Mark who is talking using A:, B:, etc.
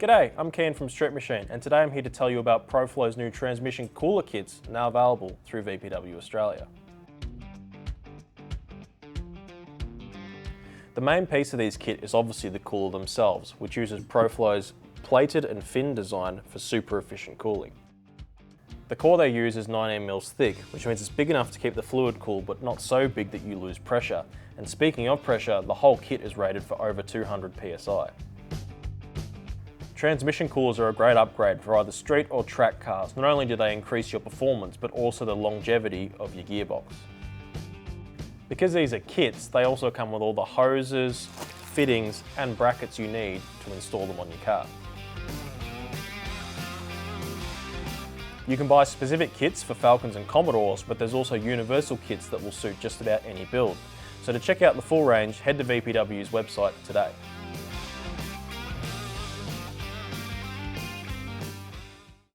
A: G'day, I'm Kian from Strip Machine, and today I'm here to tell you about ProFlow's new transmission cooler kits now available through VPW Australia. The main piece of these kit is obviously the cooler themselves, which uses ProFlow's plated and fin design for super efficient cooling. The core they use is 19mm thick, which means it's big enough to keep the fluid cool but not so big that you lose pressure. And speaking of pressure, the whole kit is rated for over 200 psi. Transmission coolers are a great upgrade for either street or track cars. Not only do they increase your performance, but also the longevity of your gearbox. Because these are kits, they also come with all the hoses, fittings and brackets you need to install them on your car. You can buy specific kits for Falcons and Commodores, but there's also universal kits that will suit just about any build. So to check out the full range, head to VPW's website today.